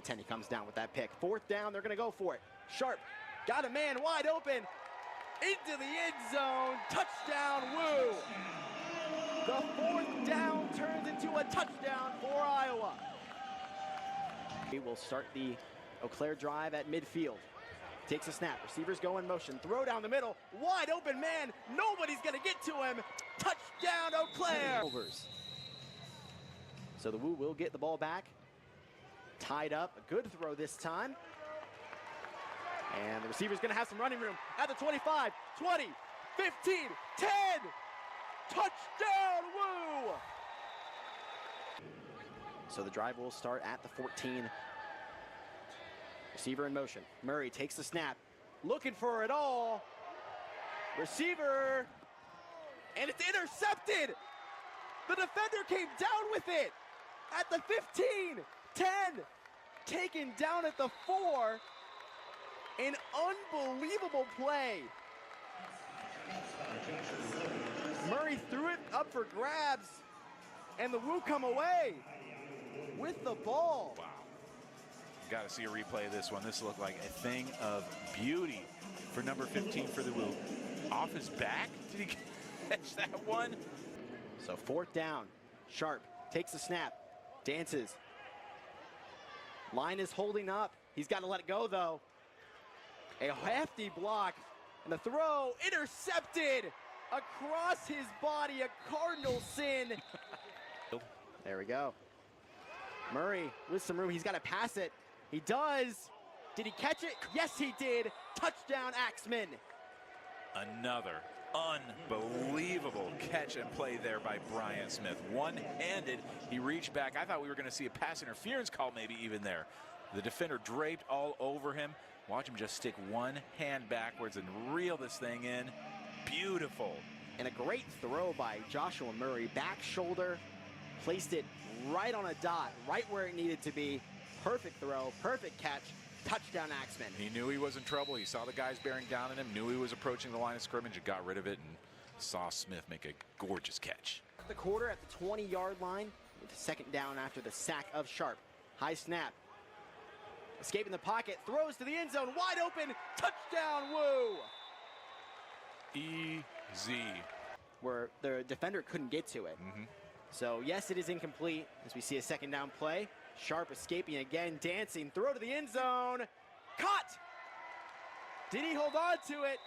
10, he comes down with that pick. 4th down, they're going to go for it. Sharp got a man wide open into the end zone. Touchdown, Woo! The 4th down turns into a touchdown for Iowa. We will start the Eau Claire drive at midfield. Takes a snap, receivers go in motion, throw down the middle, wide open man, nobody's going to get to him. Touchdown, Eau Claire! So the Woo will get the ball back. Tied up, a good throw this time. And the receiver's gonna have some running room at the 25, 20, 15, 10. Touchdown, Woo! So the drive will start at the 14. Receiver in motion. Murray takes the snap, looking for it all. Receiver, and it's intercepted. The defender came down with it at the 15. 10, taken down at the 4. An unbelievable play. Murray threw it up for grabs, and the Woo come away with the ball. Wow. Got to see a replay of this one. This looked like a thing of beauty for number 15 for the Woo. Off his back? Did he catch that one? So 4th down. Sharp takes the snap, dances. Line is holding up. He's got to let it go, though. A hefty block, and the throw intercepted across his body, a cardinal sin. There we go. Murray with some room. He's got to pass it. He does. Did he catch it? Yes, he did. Touchdown, Axman. Another unbelievable catch and play there by Bryant Smith. One-handed, he reached back. I thought we were going to see a pass interference call maybe even there. The defender draped all over him. Watch him just stick one hand backwards and reel this thing in. Beautiful. And a great throw by Joshua Murray. Back shoulder, placed it right on a dot, right where it needed to be. Perfect throw, perfect catch. Touchdown, Axman. He knew he was in trouble. He saw the guys bearing down on him, knew he was approaching the line of scrimmage, and got rid of it, and saw Smith make a gorgeous catch. The quarter at the 20-yard line, with 2nd down after the sack of Sharp. High snap. Escaping the pocket, throws to the end zone, wide open, touchdown, Woo! Easy. Where the defender couldn't get to it. So yes, it is incomplete as we see a 2nd down play. Sharp escaping again, dancing, throw to the end zone. Caught! Did he hold on to it?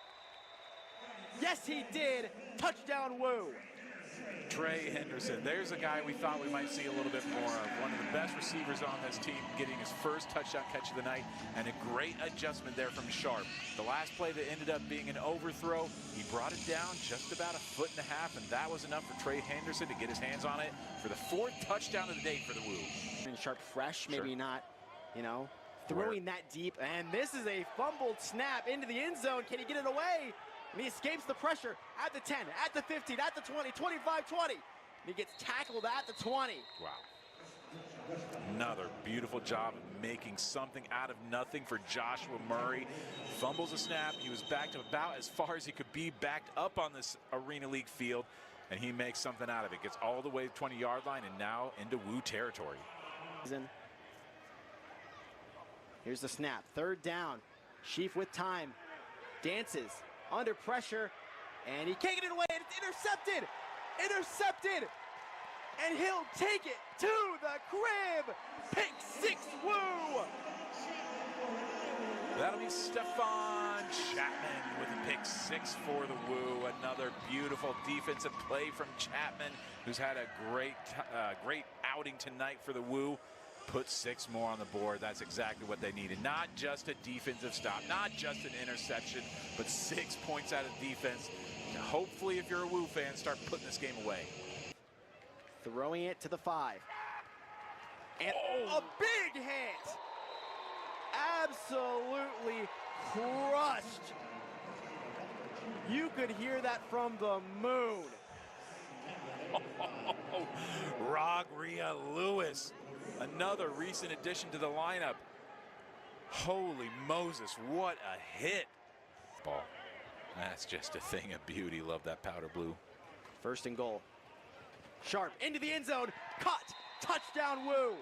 Yes, he did. Touchdown, Woo. Trey Henderson, there's a guy we thought we might see a little bit more of. One of the best receivers on this team, getting his first touchdown catch of the night, and a great adjustment there from Sharp. The last play that ended up being an overthrow, he brought it down just about 1.5 feet, and that was enough for Trey Henderson to get his hands on it for the 4th touchdown of the day for the Woo. And Sharp fresh, maybe not, throwing that deep. And this is a fumbled snap into the end zone. Can he get it away? And he escapes the pressure at the 10, at the 15, at the 20, 25, 20. And he gets tackled at the 20. Wow. Another beautiful job of making something out of nothing for Joshua Murray. Fumbles a snap. He was backed about as far as he could be, backed up on this Arena League field, and he makes something out of it. Gets all the way to the 20-yard line and now into Woo territory. Here's the snap. 3rd down. Sheaf with time. Dances. Under pressure, and he can't get it away, and it's intercepted! Intercepted! And he'll take it to the crib! Pick 6, Woo! That'll be Stefan Chapman with a pick 6 for the Woo. Another beautiful defensive play from Chapman, who's had a great outing tonight for the Woo. Put 6 more on the board. That's exactly what they needed. Not just a defensive stop, not just an interception, but 6 points out of defense. Hopefully, if you're a Woo fan, start putting this game away. Throwing it to the 5. And a big hit! Absolutely crushed. You could hear that from the moon. Rogria Lewis. Another recent addition to the lineup. Holy Moses, what a hit. Ball. That's just a thing of beauty. Love that powder blue. 1st and goal. Sharp into the end zone. Caught. Touchdown, Woo.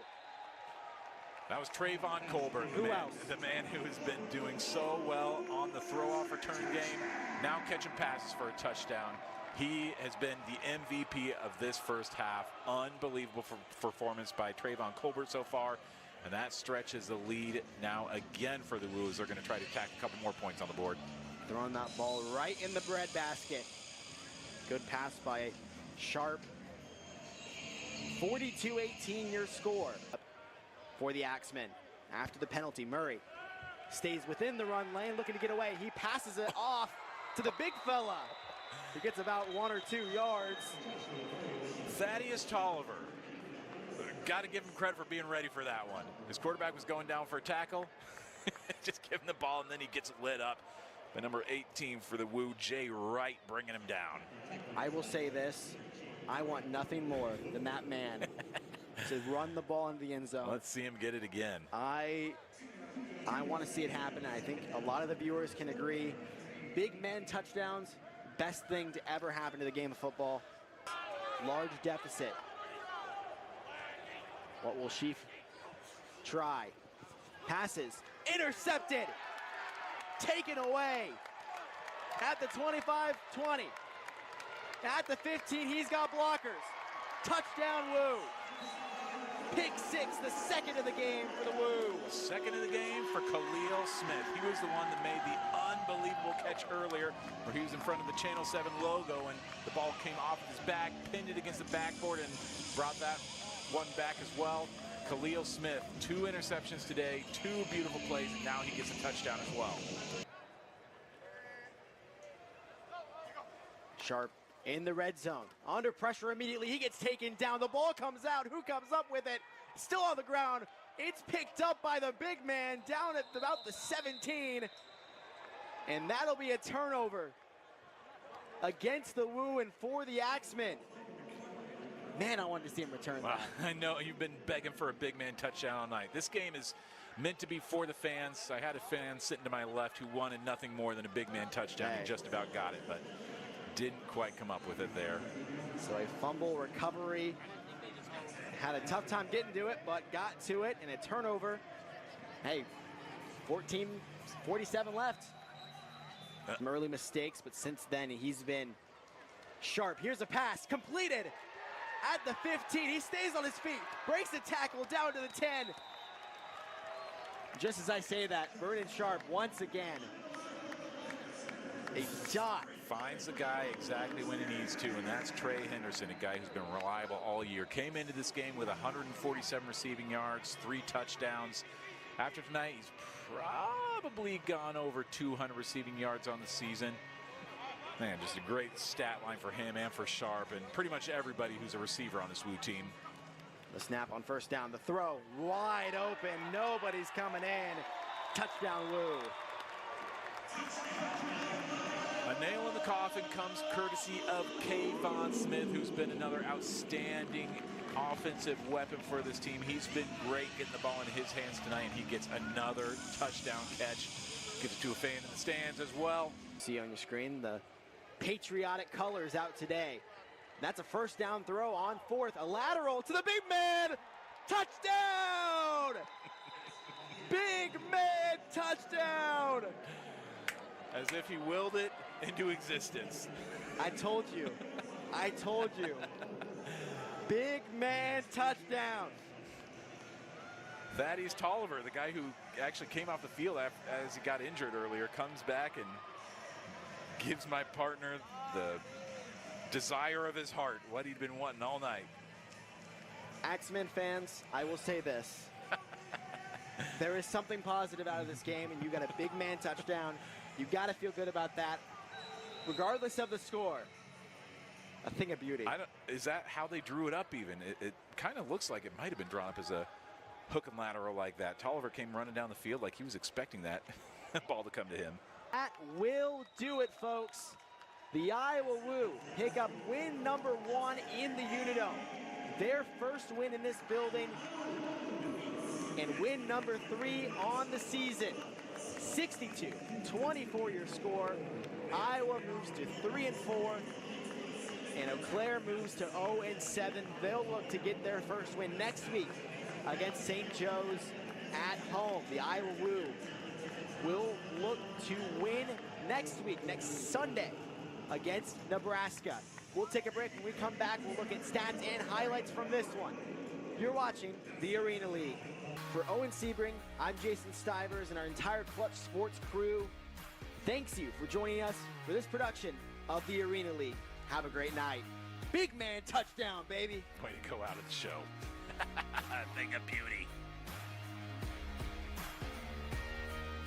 That was Trayvon Colbert. Who else? The man who has been doing so well on the throw-off return game, now catching passes for a touchdown. He has been the MVP of this first half. Unbelievable performance by Trayvon Colbert so far. And that stretches the lead now again for the Woos. They're going to try to tack a couple more points on the board. Throwing that ball right in the breadbasket. Good pass by Sharp. 42-18 your score for the Axemen. After the penalty, Murray stays within the run lane, looking to get away. He passes it off to the big fella. He gets about 1 or 2 yards. Thaddeus Tolliver. Got to give him credit for being ready for that one. His quarterback was going down for a tackle. Just give him the ball, and then he gets lit up by number 18 for the Woo, Jay Wright, bringing him down. I will say this. I want nothing more than that man to run the ball into the end zone. Let's see him get it again. I want to see it happen. I think a lot of the viewers can agree. Big men touchdowns, best thing to ever happen to the game of football. Large deficit. What will Sheaf try? Passes. Intercepted. Taken away. At the 25-20. At the 15, he's got blockers. Touchdown, Woo. Pick six, the second of the game for the Woo. Second of the game for Khalil Smith. He was the one that made the unbelievable catch earlier where he was in front of the Channel 7 logo and the ball came off of his back, pinned it against the backboard and brought that one back as well. Khalil Smith, 2 interceptions today, 2 beautiful plays, and now he gets a touchdown as well. Sharp in the red zone. Under pressure immediately, he gets taken down. The ball comes out. Who comes up with it? Still on the ground. It's picked up by the big man down at about the 17. And that'll be a turnover against the Woo and for the Axemen. Man, I wanted to see him return that. I know you've been begging for a big man touchdown all night. This game is meant to be for the fans. I had a fan sitting to my left who wanted nothing more than a big man touchdown. He just about got it, but didn't quite come up with it there. So a fumble recovery. Had a tough time getting to it, but got to it, and a turnover. Hey, 47 left. Some early mistakes, but since then he's been sharp. Here's a pass, completed at the 15. He stays on his feet, breaks the tackle down to the 10. Just as I say that, Vernon Sharp once again. A dot. Finds the guy exactly when he needs to, and that's Trey Henderson, a guy who's been reliable all year. Came into this game with 147 receiving yards, 3 touchdowns. After tonight, he's probably gone over 200 receiving yards on the season. Man, just a great stat line for him and for Sharp and pretty much everybody who's a receiver on this Woo team. The snap on first down, the throw wide open, nobody's coming in. Touchdown, Woo. A nail in the coffin comes courtesy of Kayvon Smith, who's been another outstanding offensive weapon for this team. He's been great getting the ball in his hands tonight, and he gets another touchdown catch. Gives it to a fan in the stands as well. See on your screen the patriotic colors out today. That's a first down throw on 4th. A lateral to the big man. Touchdown! Big man touchdown! As if he willed it into existence. I told you. I told you. Big man touchdown. Thaddeus Tolliver, the guy who actually came off the field as he got injured earlier, comes back and gives my partner the desire of his heart, what he'd been wanting all night. Axemen fans, I will say this. There is something positive out of this game, and you got a big man touchdown. You got to feel good about that, regardless of the score. A thing of beauty. Is that how they drew it up even? It kind of looks like it might have been drawn up as a hook and lateral like that. Tolliver came running down the field like he was expecting that ball to come to him. That will do it, folks. The Iowa Woo pick up win number 1 in the Unidome. Their first win in this building and win number 3 on the season. 62-24 your score. Iowa moves to 3-4. And Eau Claire moves to 0-7. They'll look to get their first win next week against St. Joe's home. The Iowa Woo will look to win next week, next Sunday, against Nebraska. We'll take a break. When we come back, we'll look at stats and highlights from this one. You're watching the Arena League. For Owen Sebring, I'm Jason Stivers, and our entire Clutch Sports crew thanks you for joining us for this production of the Arena League. Have a great night. Big man touchdown, baby. Way to go out of the show. Thing of beauty.